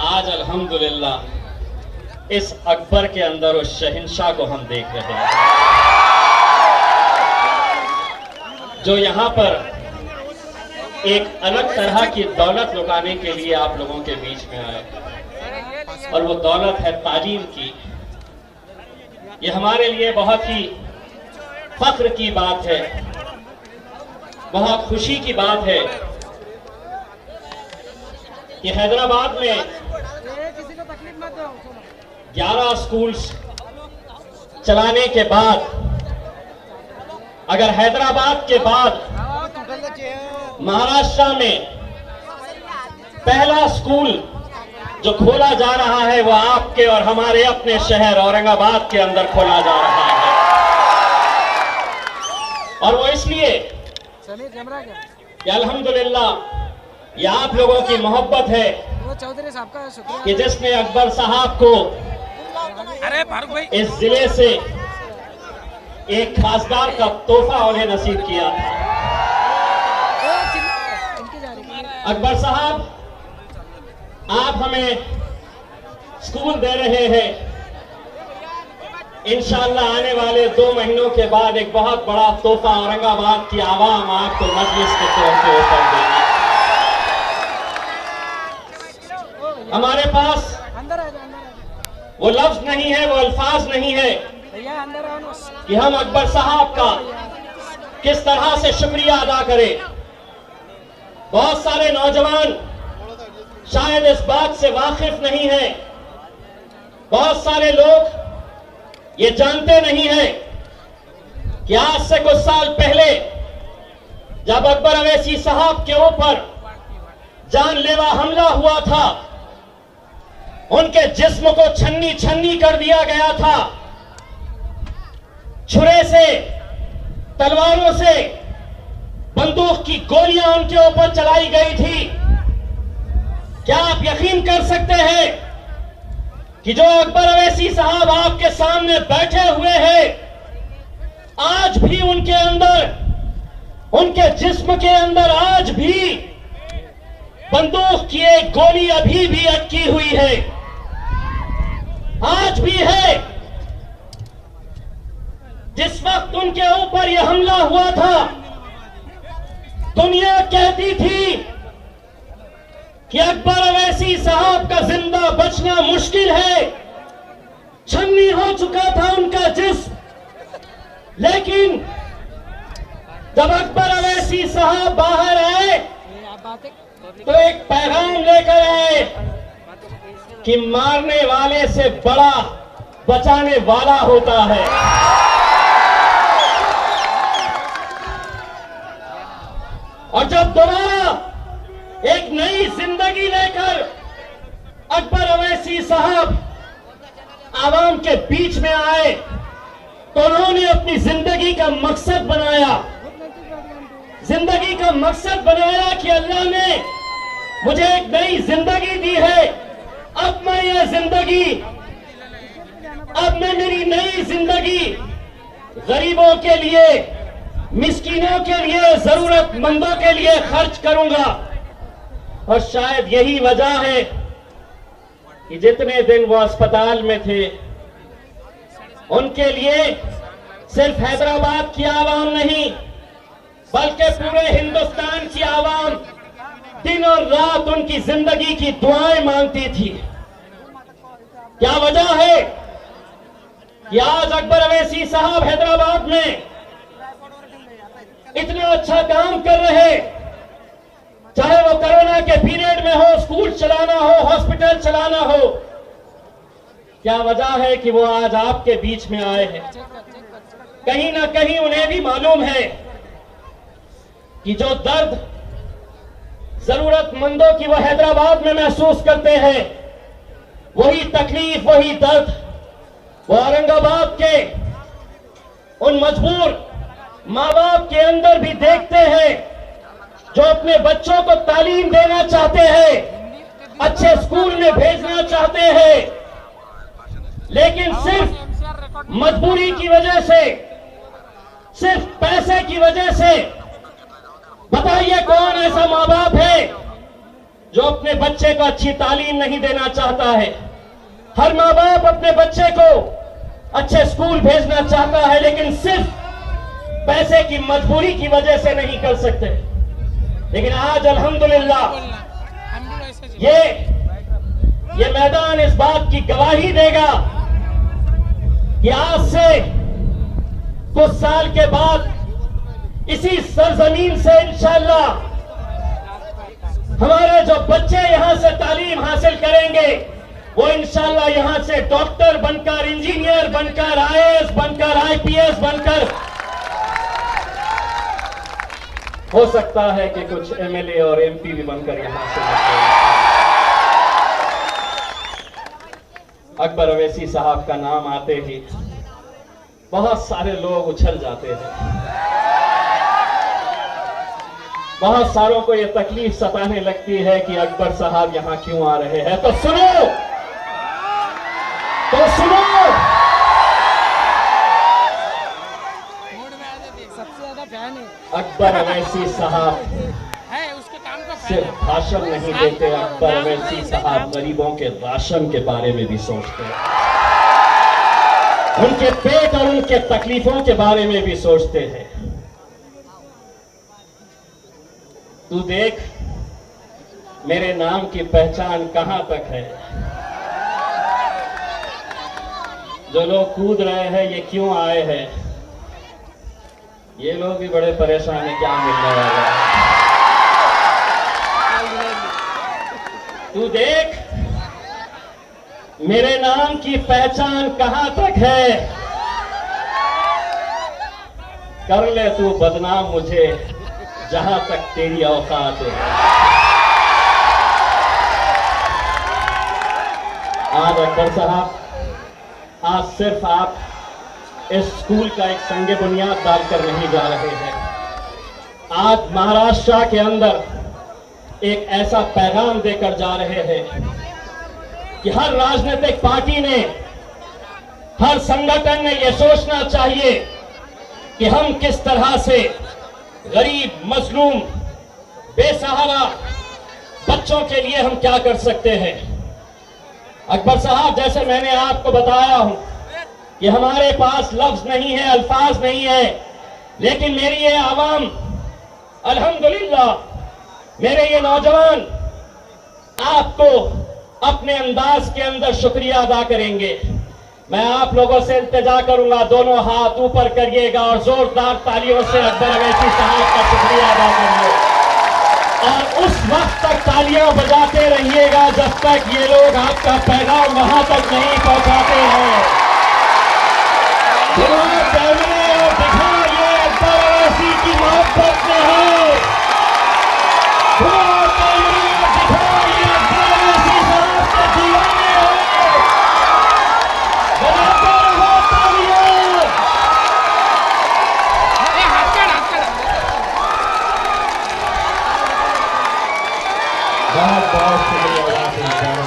आज अल्हम्दुलिल्लाह इस अकबर के अंदर उस शहंशाह को हम देख रहे हैं जो यहाँ पर एक अलग तरह की दौलत लुटाने के लिए आप लोगों के बीच में आए, और वो दौलत है तालीम की। ये हमारे लिए बहुत ही फख्र की बात है, बहुत खुशी की बात है कि हैदराबाद में 11 स्कूल्स चलाने के बाद, अगर हैदराबाद के बाद महाराष्ट्र में पहला स्कूल जो खोला जा रहा है वो आपके और हमारे अपने शहर औरंगाबाद के अंदर खोला जा रहा है, और वो इसलिए कि अल्हम्दुलिल्लाह ये आप लोगों की मोहब्बत है चौधरी साहब का शुक्रिया कि जिसने अकबर साहब को इस जिले से एक खासदार का तोहफा उन्हें नसीब किया था। अकबर साहब, आप हमें स्कूल दे रहे हैं, इंशाअल्लाह आने वाले 2 महीनों के बाद एक बहुत बड़ा तोहफा औरंगाबाद की आवाम आपको मजलिस के तौर पे ऊपर देगी। हमारे पास वो लफ्ज नहीं है, वो अल्फाज नहीं है कि हम अकबर साहब का किस तरह से शुक्रिया अदा करें। बहुत सारे नौजवान शायद इस बात से वाकिफ नहीं है, बहुत सारे लोग ये जानते नहीं है कि आज से कुछ साल पहले जब अकबर अवैसी साहब के ऊपर जानलेवा हमला हुआ था, उनके जिस्म को छन्नी छन्नी कर दिया गया था, छुरे से, तलवारों से, बंदूक की गोलियां उनके ऊपर चलाई गई थी। क्या आप यकीन कर सकते हैं कि जो अकबर अवैसी साहब आपके सामने बैठे हुए हैं, आज भी उनके अंदर, उनके जिस्म के अंदर आज भी बंदूक की एक गोली अभी भी अटकी हुई है, आज भी है। जिस वक्त उनके ऊपर यह हमला हुआ था, दुनिया कहती थी कि अकबर अवैसी साहब का जिंदा बचना मुश्किल है, छन्नी हो चुका था उनका जिस्म। लेकिन जब अकबर अवैसी साहब बाहर आए तो एक पैगाम लेकर आए कि मारने वाले से बड़ा बचाने वाला होता है। और जब दोबारा एक नई जिंदगी लेकर अकबर अवैसी साहब आवाम के बीच में आए तो उन्होंने अपनी जिंदगी का मकसद बनाया, जिंदगी का मकसद बनाया कि अल्लाह ने मुझे एक नई जिंदगी दी है, अब मैं ये जिंदगी, अब मैं मेरी नई जिंदगी गरीबों के लिए, मिस्कीनों के लिए, जरूरतमंदों के लिए खर्च करूंगा। और शायद यही वजह है कि जितने दिन वो अस्पताल में थे, उनके लिए सिर्फ हैदराबाद की आवाम नहीं बल्कि पूरे हिंदुस्तान की आवाम दिन और रात उनकी जिंदगी की दुआएं मांगती थी। क्या वजह है कि आज अकबर अवैसी साहब हैदराबाद में इतना अच्छा काम कर रहे, चाहे वो कोरोना के पीरियड में हो, स्कूल चलाना हो, हॉस्पिटल चलाना हो। क्या वजह है कि वो आज आपके बीच में आए हैं? कहीं ना कहीं उन्हें भी मालूम है कि जो दर्द जरूरतमंदों की वो हैदराबाद में महसूस करते हैं, वही तकलीफ, वही दर्द वो औरंगाबाद के उन मजबूर माँ बाप के अंदर भी देखते हैं जो अपने बच्चों को तालीम देना चाहते हैं, अच्छे स्कूल में भेजना चाहते हैं, लेकिन सिर्फ मजबूरी की वजह से, सिर्फ पैसे की वजह से। बताइए कौन ऐसा माँ बाप है जो अपने बच्चे को अच्छी तालीम नहीं देना चाहता है। हर माँ बाप अपने बच्चे को अच्छे स्कूल भेजना चाहता है, लेकिन सिर्फ पैसे की मजबूरी की वजह से नहीं कर सकते। लेकिन आज अल्हम्दुलिल्लाह ये मैदान इस बात की गवाही देगा कि आज से कुछ साल के बाद इसी सरजमीन से इंशाअल्लाह हमारे जो बच्चे यहां से तालीम हासिल करेंगे वो इंशाअल्लाह यहां से डॉक्टर बनकर, इंजीनियर बनकर, आईएएस बनकर, आईपीएस बनकर, हो सकता है कि कुछ एमएलए और एमपी भी बनकर यहां से अकबर अवैसी साहब का नाम आते ही बहुत सारे लोग उछल जाते हैं। बहुत सारों को यह तकलीफ सताने लगती है कि अकबर साहब यहां क्यों आ रहे हैं। तो सुनो, सबसे ज्यादा फैन है अकबर अवैसी साहब उसके काम का सिर्फ भाषण नहीं देते, अकबर अवैसी साहब गरीबों के राशन के बारे में भी सोचते हैं, उनके पेट और उनके तकलीफों के बारे में भी सोचते हैं। तू देख मेरे नाम की पहचान कहां तक है। जो लोग कूद रहे हैं ये क्यों आए हैं, ये लोग भी बड़े परेशान हैं, क्या मिलने वाला है। तू देख मेरे नाम की पहचान कहां तक है। कर ले तू बदनाम मुझे जहां तक तेरी औकात है। आज अकबर साहब, आज सिर्फ आप इस स्कूल का एक संगे बुनियाद डालकर नहीं जा रहे हैं, आज महाराष्ट्र के अंदर एक ऐसा पैगाम देकर जा रहे हैं कि हर राजनीतिक पार्टी ने, हर संगठन ने यह सोचना चाहिए कि हम किस तरह से गरीब, मजलूम, बेसहारा बच्चों के लिए हम क्या कर सकते हैं। अकबर साहब, जैसे मैंने आपको बताया हूं कि हमारे पास लफ्ज नहीं है, अल्फाज नहीं है, लेकिन मेरी ये आवाम, अल्हम्दुलिल्लाह मेरे ये नौजवान आपको अपने अंदाज के अंदर शुक्रिया अदा करेंगे। मैं आप लोगों से इल्तिजा करूंगा, दोनों हाथ ऊपर करिएगा और जोरदार तालियों से अकबर अवैसी साहब का शुक्रिया अदा करिए। और उस वक्त तक तालियां बजाते रहिएगा जब तक ये लोग आपका पैगाम वहां तक नहीं पहुंचाते हैं। दिखाइए अकबर अवैसी की मोहब्बत में है। बहुत बहुत शुक्रिया।